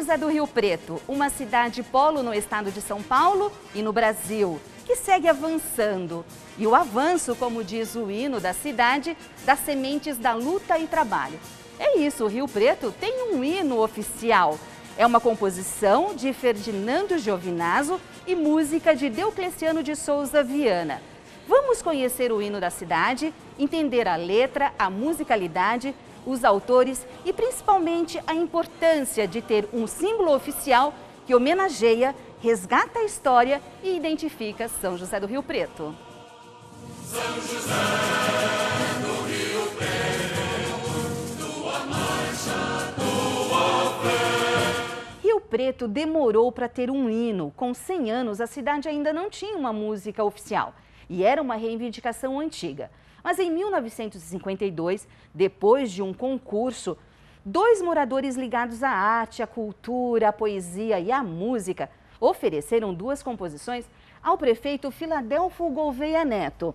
José do Rio Preto, uma cidade polo no estado de São Paulo e no Brasil, que segue avançando. E o avanço, como diz o hino da cidade, das sementes da luta e trabalho. É isso, o Rio Preto tem um hino oficial. É uma composição de Ferdinando Giovinazzo e música de Deocleciano de Souza Viana. Vamos conhecer o hino da cidade, entender a letra, a musicalidade, os autores e principalmente a importância de ter um símbolo oficial que homenageia, resgata a história e identifica São José do Rio Preto. São José do Rio Preto, tua marcha, tua fé. Rio Preto demorou para ter um hino. Com 100 anos, a cidade ainda não tinha uma música oficial e era uma reivindicação antiga. Mas em 1952, depois de um concurso, 2 moradores ligados à arte, à cultura, à poesia e à música ofereceram 2 composições ao prefeito Filadelfo Gouveia Neto.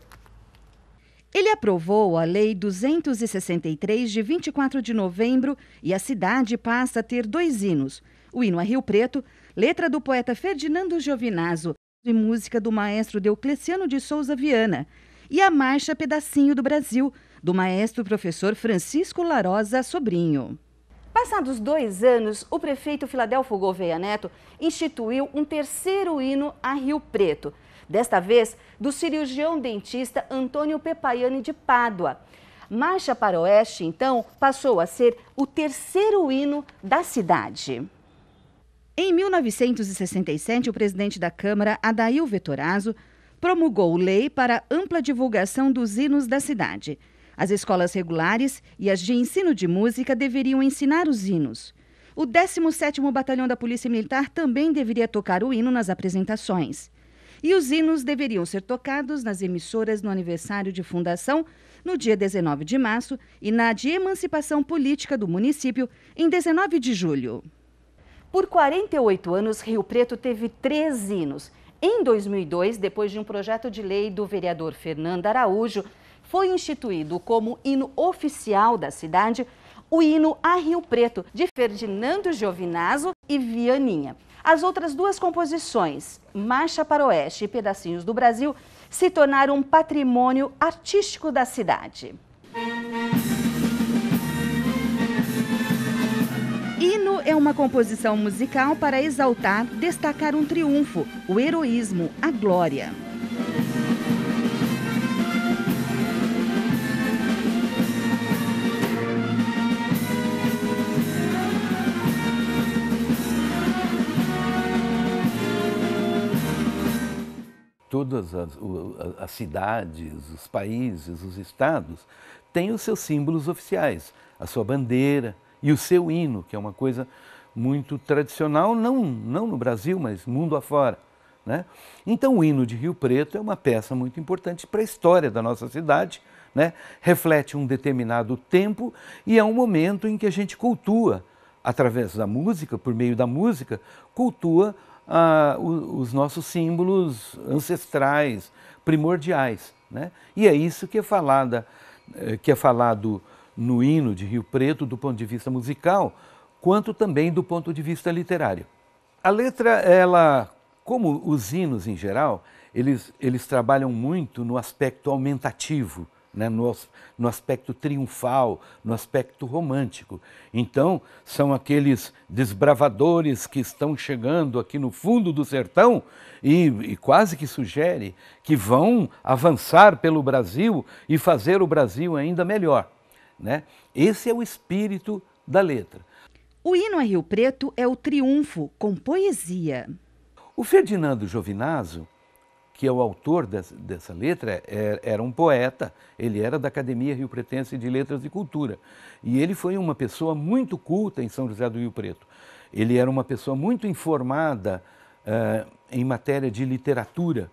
Ele aprovou a Lei 263 de 24 de novembro e a cidade passa a ter 2 hinos. O hino a Rio Preto, letra do poeta Ferdinando Giovinazzo e música do maestro Deocleciano de Souza Viana. E a Marcha Pedacinho do Brasil, do maestro professor Francisco Larosa Sobrinho. Passados 2 anos, o prefeito Filadelfo Gouveia Neto instituiu um 3º hino a Rio Preto. Desta vez, do cirurgião dentista Antônio Pepaiani de Pádua. Marcha para Oeste, então, passou a ser o 3º hino da cidade. Em 1967, o presidente da Câmara, Adail Vettorazzo, promulgou lei para ampla divulgação dos hinos da cidade. As escolas regulares e as de ensino de música deveriam ensinar os hinos. O 17º Batalhão da Polícia Militar também deveria tocar o hino nas apresentações. E os hinos deveriam ser tocados nas emissoras no aniversário de fundação, no dia 19 de março, e na de emancipação política do município, em 19 de julho. Por 48 anos, Rio Preto teve 3 hinos. Em 2002, depois de um projeto de lei do vereador Fernando Araújo, foi instituído como hino oficial da cidade o hino a Rio Preto, de Ferdinando Giovinazzo e Vianinha. As outras 2 composições, Marcha para Oeste e Pedacinhos do Brasil, se tornaram um patrimônio artístico da cidade. Hino é uma composição musical para exaltar, destacar um triunfo, o heroísmo, a glória. Todas as cidades, os países, os estados têm os seus símbolos oficiais, a sua bandeira e o seu hino, que é uma coisa muito tradicional, não no Brasil, mas mundo afora, né? Então o hino de Rio Preto é uma peça muito importante para a história da nossa cidade, né? Reflete um determinado tempo e é um momento em que a gente cultua, através da música, por meio da música, cultua os nossos símbolos ancestrais, primordiais, né? E é isso que é falado no hino de Rio Preto do ponto de vista musical, quanto também do ponto de vista literário. A letra, ela, como os hinos em geral, eles trabalham muito no aspecto aumentativo, né? No aspecto triunfal, no aspecto romântico. Então, são aqueles desbravadores que estão chegando aqui no fundo do sertão e quase que sugere que vão avançar pelo Brasil e fazer o Brasil ainda melhor, né? Esse é o espírito da letra. O hino a Rio Preto é o triunfo com poesia. O Ferdinando Giovinazzo, que é o autor dessa letra, era um poeta, ele era da Academia Rio Pretense de Letras e Cultura. E ele foi uma pessoa muito culta em São José do Rio Preto. Ele era uma pessoa muito informada em matéria de literatura.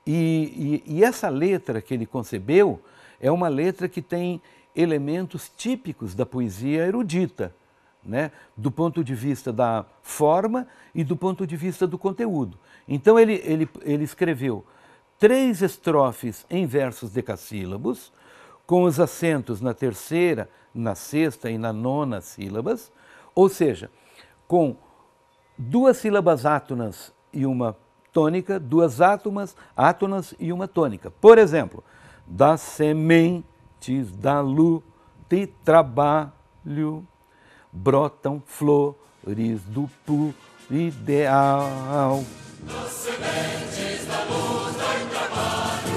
E essa letra que ele concebeu é uma letra que tem elementos típicos da poesia erudita, né? Do ponto de vista da forma e do ponto de vista do conteúdo. Então ele escreveu 3 estrofes em versos decassílabos, com os acentos na 3ª, na 6ª e na 9ª sílabas, ou seja, com duas sílabas átonas e uma tônica, duas átonas e uma tônica. Por exemplo, das sementes da luta e trabalho brotam flores do puro ideal. Das sementes da luta e trabalho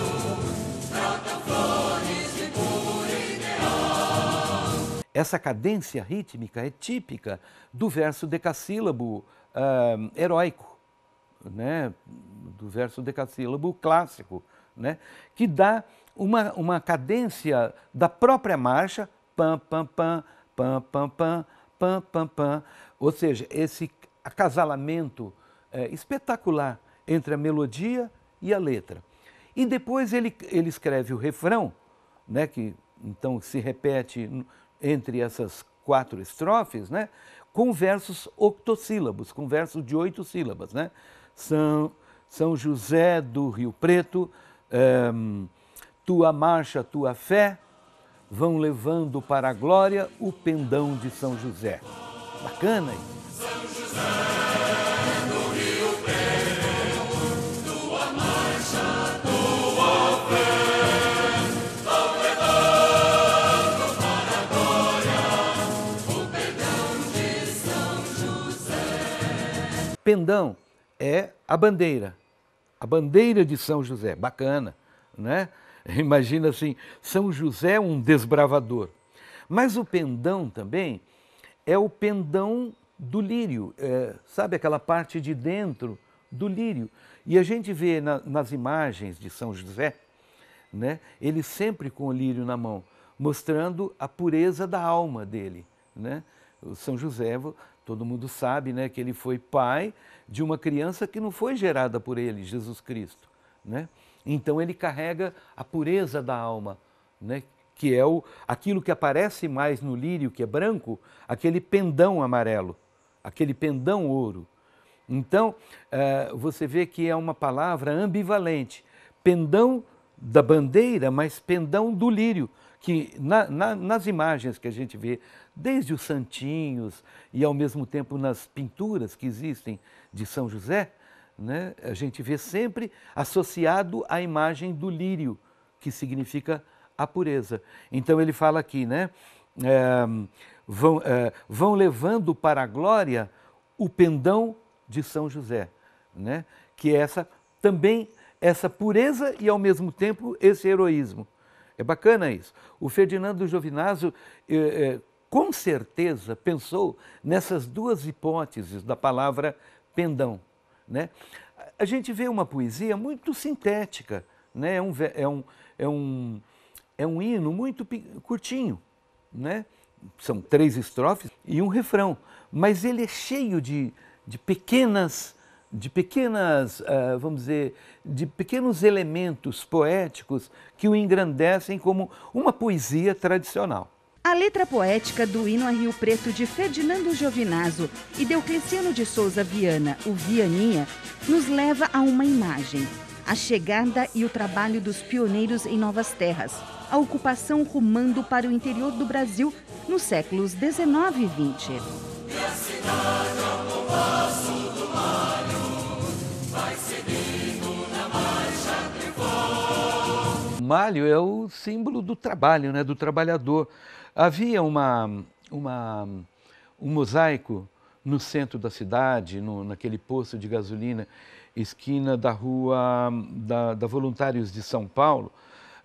brotam flores de puro ideal. Essa cadência rítmica é típica do verso decassílabo heróico, né? Do verso decassílabo clássico, né? Que dá uma cadência da própria marcha, pam, pam, pam, pam, pam, pam, pam, pam, pam. Ou seja, esse acasalamento espetacular entre a melodia e a letra. E depois ele escreve o refrão, né, que então se repete entre essas 4 estrofes, né, com versos octossílabos, com versos de 8 sílabas. Né? São José do Rio Preto, tua marcha, tua fé, vão levando para a glória o pendão de São José. Bacana isso. São José do Rio Preto, tua marcha, tua fé, vão levando para a glória o pendão de São José. Pendão é a bandeira de São José. Bacana, né? Imagina assim, São José um desbravador. Mas o pendão também é o pendão do lírio, sabe aquela parte de dentro do lírio. E a gente vê nas imagens de São José, né, ele sempre com o lírio na mão, mostrando a pureza da alma dele. Né? O São José, todo mundo sabe, né, que ele foi pai de uma criança que não foi gerada por ele, Jesus Cristo. Né? Então ele carrega a pureza da alma, né? Que é aquilo que aparece mais no lírio, que é branco, aquele pendão amarelo, aquele pendão ouro. Então, você vê que é uma palavra ambivalente. Pendão da bandeira, mas pendão do lírio, que nas imagens que a gente vê, desde os santinhos e ao mesmo tempo nas pinturas que existem de São José, né, a gente vê sempre associado à imagem do lírio, que significa a pureza. Então ele fala aqui, né, vão levando para a glória o pendão de São José, né, que é também essa pureza e ao mesmo tempo esse heroísmo. É bacana isso. O Ferdinando Giovinazzo com certeza pensou nessas duas hipóteses da palavra pendão. Né? A gente vê uma poesia muito sintética, né? É um hino muito curtinho, né? São 3 estrofes e um refrão, mas ele é cheio de pequenas, vamos dizer, de pequenos elementos poéticos que o engrandecem como uma poesia tradicional. A letra poética do hino a Rio Preto de Ferdinando Giovinazzo e Deocleciano de Souza Viana, o Vianinha, nos leva a uma imagem: a chegada e o trabalho dos pioneiros em novas terras, a ocupação rumando para o interior do Brasil nos séculos XIX e XX. E a cidade ao compasso do malho vai seguindo na marcha que for. O malho é o símbolo do trabalho, né, do trabalhador. Havia um mosaico no centro da cidade, naquele posto de gasolina, esquina da rua da Voluntários de São Paulo,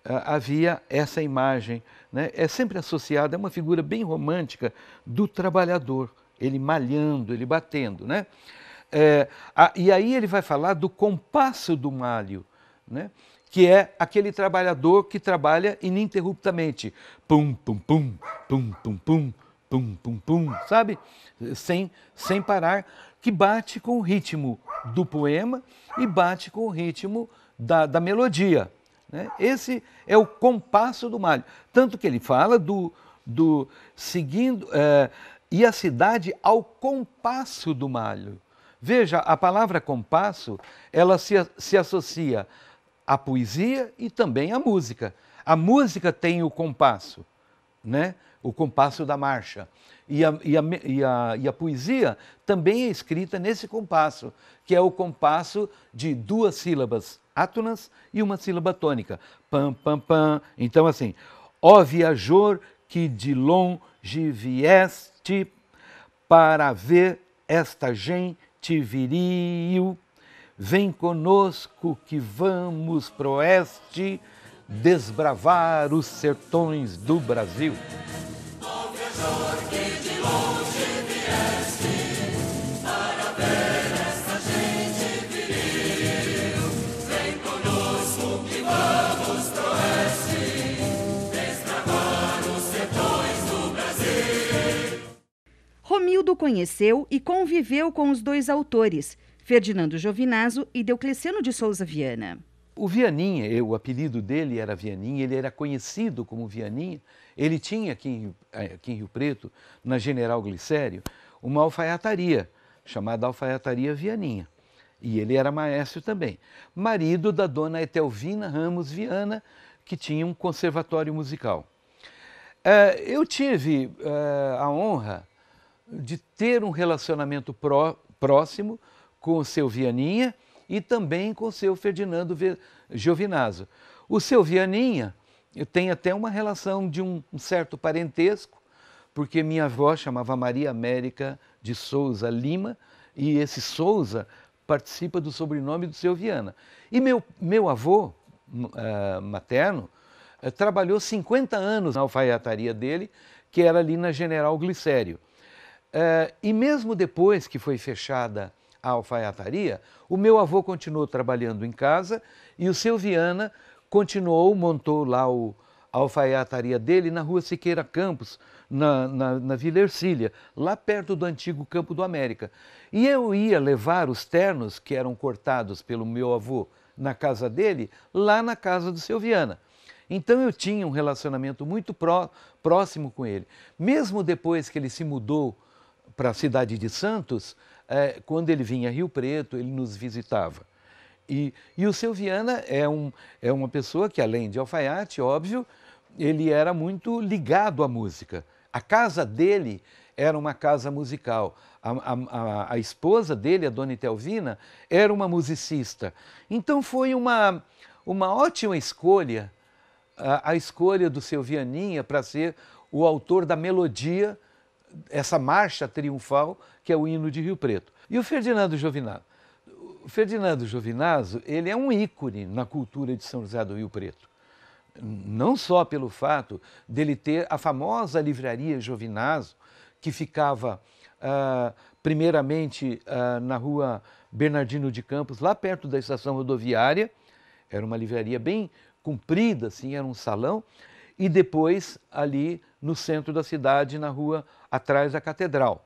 havia essa imagem, né? É sempre associada, é uma figura bem romântica do trabalhador, ele malhando, ele batendo. Né? E aí ele vai falar do compasso do malho, né? Que é aquele trabalhador que trabalha ininterruptamente. Pum, pum, pum, pum, pum, pum, pum, pum, pum, sabe? Sem parar, que bate com o ritmo do poema e bate com o ritmo da melodia. Né? Esse é o compasso do malho. Tanto que ele fala do seguindo, e a cidade ao compasso do malho. Veja, a palavra compasso, ela se associa à poesia e também à música. A música tem o compasso, né? o compasso da marcha. E a poesia também é escrita nesse compasso, que é o compasso de 2 sílabas átonas e uma sílaba tônica. Pam, pam, pam. Então, assim, ó viajor que de longe vieste para ver esta gente viril, vem conosco que vamos pro oeste desbravar os sertões do Brasil. Ó viajor que de longe vieste para ver esta gente viril, vem conosco que vamos pro oeste desbravar os sertões do Brasil. Romildo conheceu e conviveu com os 2 autores, Ferdinando Giovinazzo e Deocleciano de Souza Viana. O Vianinha, o apelido dele era Vianinha, ele era conhecido como Vianinha. Ele tinha aqui em Rio Preto, na General Glicério, uma alfaiataria, chamada Alfaiataria Vianinha. E ele era maestro também. Marido da dona Etelvina Ramos Viana, que tinha um conservatório musical. Eu tive a honra de ter um relacionamento próximo com o seu Vianinha e também com o seu Ferdinando Giovinazzo. O seu Vianinha tem até uma relação de um certo parentesco, porque minha avó chamava Maria América de Souza Lima, e esse Souza participa do sobrenome do seu Viana. E meu avô materno trabalhou 50 anos na alfaiataria dele, que era ali na General Glicério. E mesmo depois que foi fechada a alfaiataria, o meu avô continuou trabalhando em casa e o seu Viana montou lá a alfaiataria dele na rua Siqueira Campos, na Vila Ercília, lá perto do antigo Campo do América. E eu ia levar os ternos que eram cortados pelo meu avô na casa dele, lá na casa do seu Viana. Então eu tinha um relacionamento muito próximo com ele. Mesmo depois que ele se mudou para a cidade de Santos, quando ele vinha a Rio Preto, ele nos visitava. E o seu Viana é uma pessoa que, além de alfaiate, óbvio, ele era muito ligado à música. A casa dele era uma casa musical. A esposa dele, a dona Etelvina, era uma musicista. Então foi uma ótima escolha, a escolha do seu Vianinha para ser o autor da melodia, essa marcha triunfal, que é o hino de Rio Preto. E o Ferdinando Giovinazzo? O Ferdinando Giovinazzo, ele é um ícone na cultura de São José do Rio Preto. Não só pelo fato dele ter a famosa livraria Giovinazzo, que ficava primeiramente na rua Bernardino de Campos, lá perto da estação rodoviária. Era uma livraria bem comprida, assim, era um salão. E depois ali no centro da cidade, na rua atrás da Catedral.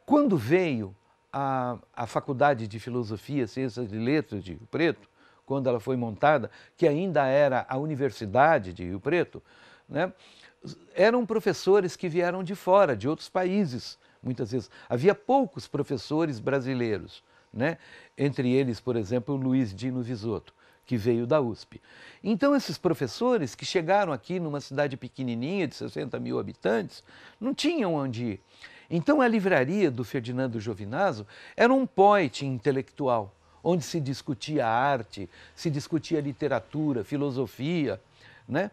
Quando veio a Faculdade de Filosofia, Ciências e Letras de Rio Preto, quando ela foi montada, que ainda era a Universidade de Rio Preto, né, eram professores que vieram de fora, de outros países, muitas vezes. Havia poucos professores brasileiros, né? Entre eles, por exemplo, o Luiz Dino Visoto, que veio da USP. Então, esses professores que chegaram aqui numa cidade pequenininha, de 60 mil habitantes, não tinham onde ir. Então, a livraria do Ferdinando Giovinazzo era um poet intelectual, onde se discutia arte, se discutia literatura, filosofia, né?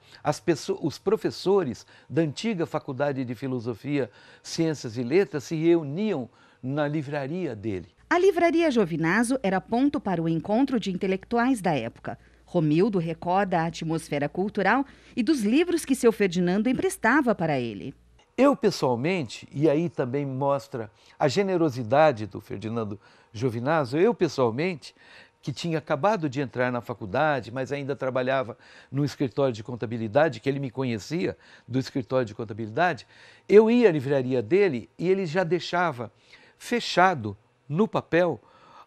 Os professores da antiga Faculdade de Filosofia, Ciências e Letras se reuniam na livraria dele. A livraria Giovinazzo era ponto para o encontro de intelectuais da época. Romildo recorda a atmosfera cultural e dos livros que seu Ferdinando emprestava para ele. Eu, pessoalmente, e aí também mostra a generosidade do Ferdinando Giovinazzo, eu, pessoalmente, que tinha acabado de entrar na faculdade, mas ainda trabalhava no escritório de contabilidade, que ele me conhecia do escritório de contabilidade, eu ia à livraria dele e ele já deixava fechado no papel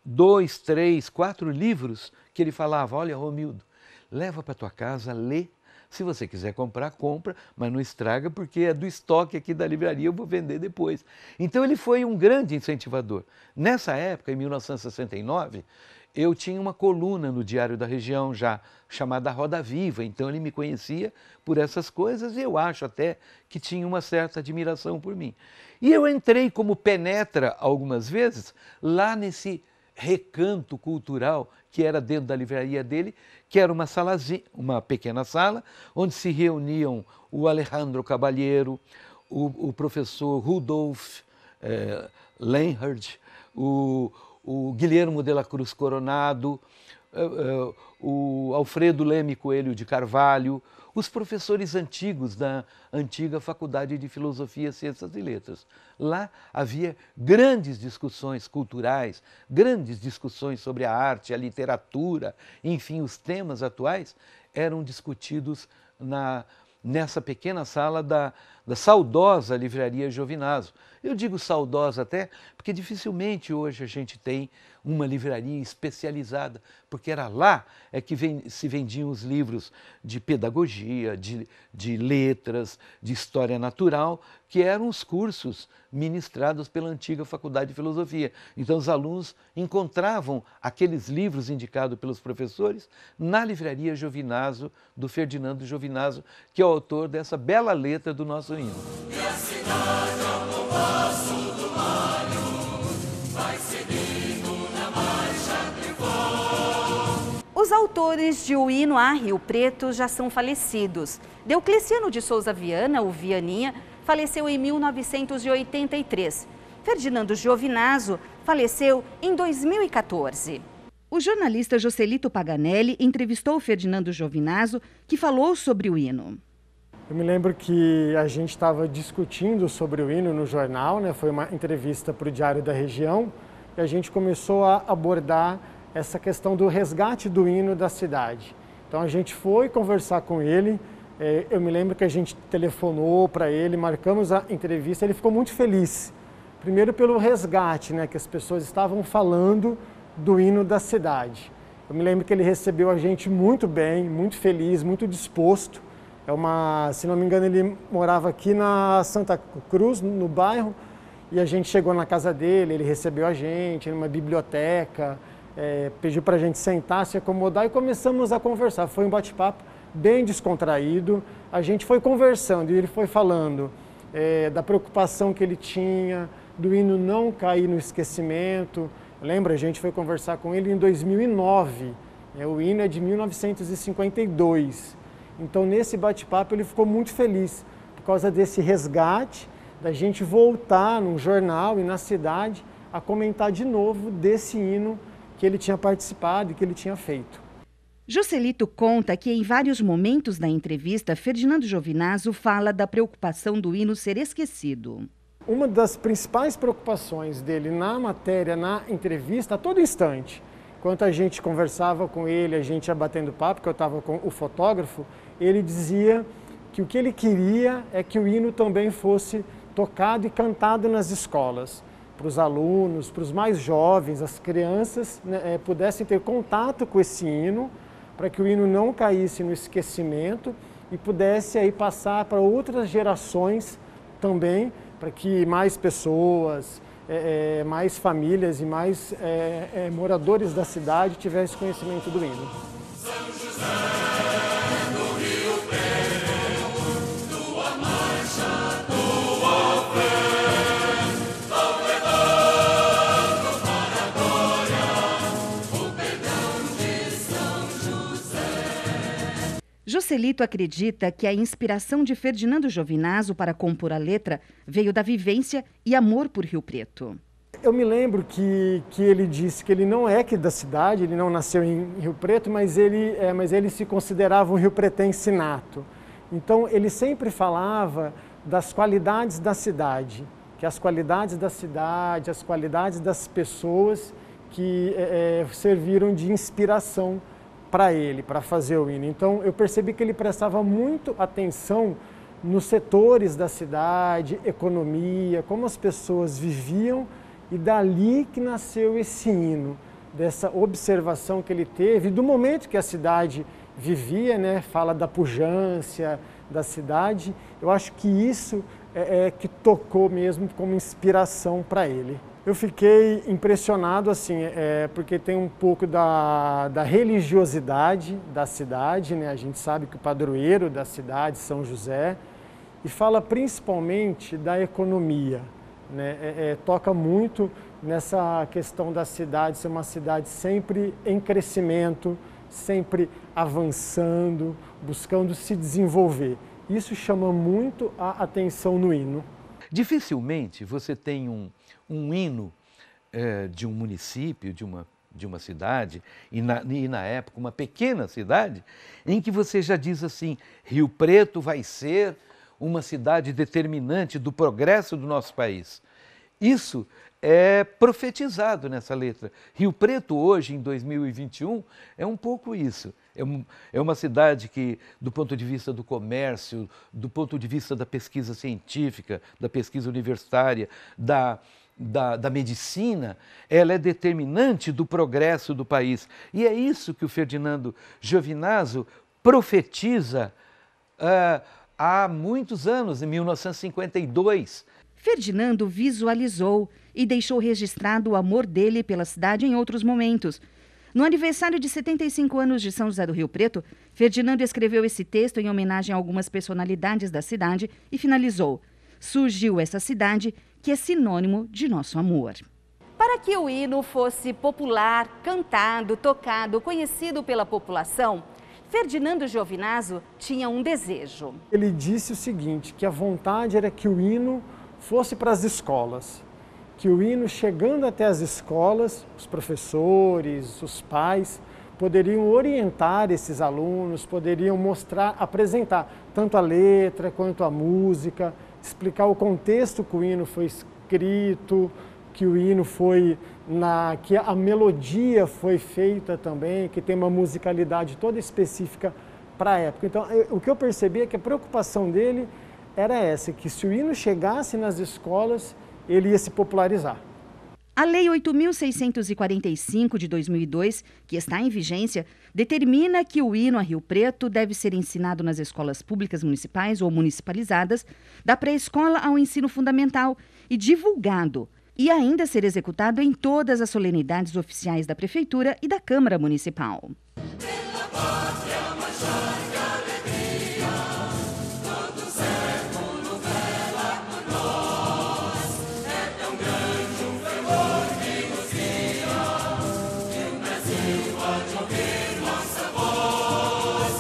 2, 3, 4 livros que ele falava: olha, Romildo, leva para tua casa, lê. Se você quiser comprar, compra, mas não estraga, porque é do estoque aqui da livraria, eu vou vender depois. Então ele foi um grande incentivador. Nessa época, em 1969, eu tinha uma coluna no Diário da Região já chamada Roda Viva, então ele me conhecia por essas coisas e eu acho até que tinha uma certa admiração por mim. E eu entrei como penetra algumas vezes lá nesse recanto cultural que era dentro da livraria dele, que era uma pequena sala, onde se reuniam o Alejandro Caballero, o professor Rudolf Lenhard, o Guilhermo de la Cruz Coronado, o Alfredo Leme Coelho de Carvalho, os professores antigos da antiga Faculdade de Filosofia, Ciências e Letras. Lá havia grandes discussões culturais, grandes discussões sobre a arte, a literatura, enfim, os temas atuais eram discutidos nessa pequena sala da saudosa Livraria Giovinazzo. Eu digo saudosa até porque dificilmente hoje a gente tem uma livraria especializada, porque era lá que se vendiam os livros de pedagogia, de letras, de história natural, que eram os cursos ministrados pela antiga Faculdade de Filosofia. Então os alunos encontravam aqueles livros indicados pelos professores na Livraria Giovinazzo, do Ferdinando Giovinazzo, que é o autor dessa bela letra do nosso hino. E a cidade ao compasso do malho vai seguindo na marcha tribal. Os autores de O Hino a Rio Preto já são falecidos. Diocleciano de Souza Viana, o Vianinha, faleceu em 1983. Ferdinando Giovinazzo faleceu em 2014. O jornalista Joselito Paganelli entrevistou o Ferdinando Giovinazzo, que falou sobre o hino. Eu me lembro que a gente estava discutindo sobre o hino no jornal, né? Foi uma entrevista para o Diário da Região, e a gente começou a abordar essa questão do resgate do hino da cidade. Então a gente foi conversar com ele, eu me lembro que a gente telefonou para ele, marcamos a entrevista, ele ficou muito feliz. Primeiro pelo resgate, né? Que as pessoas estavam falando do hino da cidade. Eu me lembro que ele recebeu a gente muito bem, muito feliz, muito disposto. Se não me engano, ele morava aqui na Santa Cruz, no bairro, e a gente chegou na casa dele, ele recebeu a gente numa biblioteca, pediu para a gente sentar, se acomodar e começamos a conversar. Foi um bate-papo bem descontraído, a gente foi conversando e ele foi falando da preocupação que ele tinha, do hino não cair no esquecimento. Lembra, a gente foi conversar com ele em 2009, o hino é de 1952. Então, nesse bate-papo, ele ficou muito feliz por causa desse resgate, da gente voltar num jornal e na cidade a comentar de novo desse hino que ele tinha participado e que ele tinha feito. Joselito conta que em vários momentos da entrevista, Ferdinando Giovinazzo fala da preocupação do hino ser esquecido. Uma das principais preocupações dele na matéria, na entrevista, a todo instante, enquanto a gente conversava com ele, a gente ia batendo papo, que eu estava com o fotógrafo, ele dizia que o que ele queria é que o hino também fosse tocado e cantado nas escolas, para os alunos, para os mais jovens, as crianças, né, pudessem ter contato com esse hino, para que o hino não caísse no esquecimento e pudesse aí passar para outras gerações também, para que mais pessoas, mais famílias e mais moradores da cidade tivessem conhecimento do hino. São José do Rio Preto, tua marcha, tua fé, vão levando para a glória o perdão de São José. Joselito acredita que a inspiração de Ferdinando Giovinazzo para compor a letra veio da vivência e amor por Rio Preto. Eu me lembro que ele disse que ele não é aqui da cidade, ele não nasceu em Rio Preto, mas ele se considerava um riopretense nato. Então ele sempre falava das qualidades da cidade, que as qualidades da cidade, as qualidades das pessoas que serviram de inspiração para ele, para fazer o hino. Então eu percebi que ele prestava muito atenção nos setores da cidade, economia, como as pessoas viviam, e dali que nasceu esse hino, dessa observação que ele teve, do momento que a cidade vivia, né? Fala da pujança da cidade. Eu acho que isso que tocou mesmo como inspiração para ele. Eu fiquei impressionado, assim, porque tem um pouco da religiosidade da cidade, né? A gente sabe que o padroeiro da cidade, São José, e fala principalmente da economia, né? Toca muito nessa questão da cidade ser uma cidade sempre em crescimento, sempre avançando, buscando se desenvolver. Isso chama muito a atenção no hino. Dificilmente você tem um hino de um município, de uma cidade, e na época uma pequena cidade, em que você já diz assim, Rio Preto vai ser uma cidade determinante do progresso do nosso país. Isso é profetizado nessa letra. Rio Preto hoje, em 2021, é um pouco isso. É uma cidade que, do ponto de vista do comércio, do ponto de vista da pesquisa científica, da pesquisa universitária, da medicina, ela é determinante do progresso do país. E é isso que o Ferdinando Giovinazzo profetiza há muitos anos, em 1952. Ferdinando visualizou e deixou registrado o amor dele pela cidade em outros momentos. No aniversário de 75 anos de São José do Rio Preto, Ferdinando escreveu esse texto em homenagem a algumas personalidades da cidade e finalizou: surgiu essa cidade que é sinônimo de nosso amor. Para que o hino fosse popular, cantado, tocado, conhecido pela população, Ferdinando Giovinazzo tinha um desejo. Ele disse o seguinte, que a vontade era que o hino fosse para as escolas, que o hino, chegando até as escolas, os professores, os pais, poderiam orientar esses alunos, poderiam mostrar, apresentar tanto a letra quanto a música, explicar o contexto que o hino foi escrito, que o hino foi, que a melodia foi feita também, que tem uma musicalidade toda específica para a época. Então, o que eu percebi é que a preocupação dele era essa, que se o hino chegasse nas escolas, ele ia se popularizar. A Lei 8.645 de 2002, que está em vigência, determina que o hino a Rio Preto deve ser ensinado nas escolas públicas municipais ou municipalizadas, da pré-escola ao ensino fundamental e divulgado, e ainda ser executado em todas as solenidades oficiais da Prefeitura e da Câmara Municipal.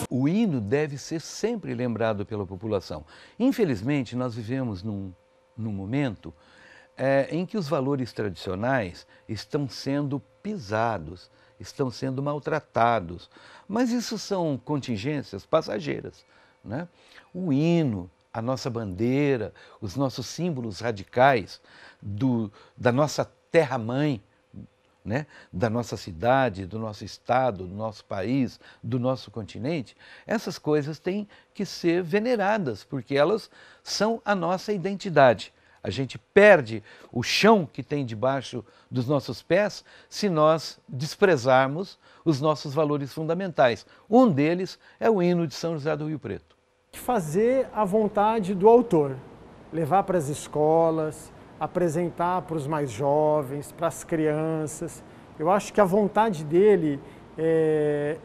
O hino deve ser sempre lembrado pela população. Infelizmente, nós vivemos num momento em que os valores tradicionais estão sendo pisados, estão sendo maltratados. Mas isso são contingências passageiras, né? O hino, a nossa bandeira, os nossos símbolos radicais da nossa terra-mãe, né? Da nossa cidade, do nosso estado, do nosso país, do nosso continente, essas coisas têm que ser veneradas, porque elas são a nossa identidade. A gente perde o chão que tem debaixo dos nossos pés se nós desprezarmos os nossos valores fundamentais. Um deles é o hino de São José do Rio Preto. Fazer a vontade do autor, levar para as escolas, apresentar para os mais jovens, para as crianças. Eu acho que a vontade dele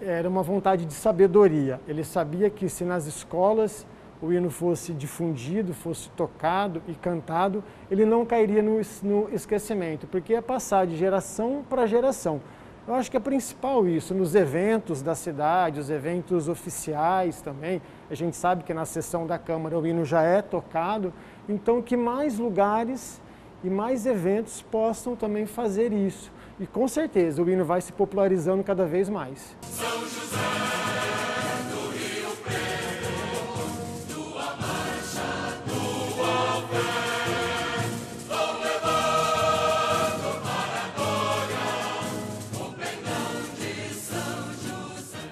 era uma vontade de sabedoria. Ele sabia que se nas escolas o hino fosse difundido, fosse tocado e cantado, ele não cairia no esquecimento, porque ia passar de geração para geração. Eu acho que é principal isso, nos eventos da cidade, os eventos oficiais também. A gente sabe que na sessão da Câmara o hino já é tocado, então que mais lugares e mais eventos possam também fazer isso. E com certeza o hino vai se popularizando cada vez mais. São José do Rio Preto, tua marcha, tua fé, vão levando para a glória o pendão de São José.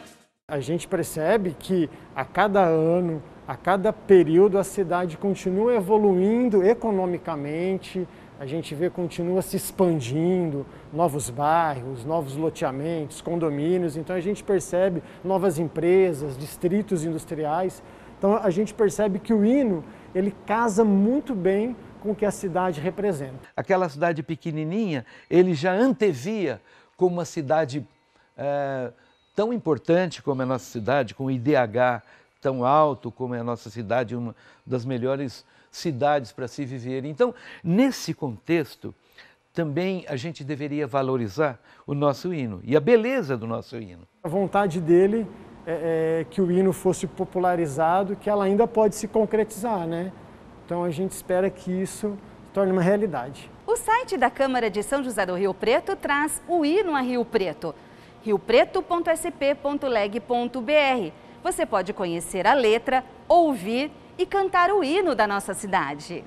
A gente percebe que a cada ano, a cada período, a cidade continua evoluindo economicamente, a gente vê continua se expandindo, novos bairros, novos loteamentos, condomínios, então a gente percebe novas empresas, distritos industriais. Então a gente percebe que o hino, ele casa muito bem com o que a cidade representa. Aquela cidade pequenininha, ele já antevia como uma cidade tão importante como é a nossa cidade, com o IDH tão alto como é a nossa cidade, uma das melhores cidades para se viver. Então, nesse contexto, também a gente deveria valorizar o nosso hino e a beleza do nosso hino. A vontade dele é que o hino fosse popularizado, que ela ainda pode se concretizar, né? Então a gente espera que isso se torne uma realidade. O site da Câmara de São José do Rio Preto traz o hino a Rio Preto, riopreto.sp.leg.br. Você pode conhecer a letra, ouvir e cantar o hino da nossa cidade.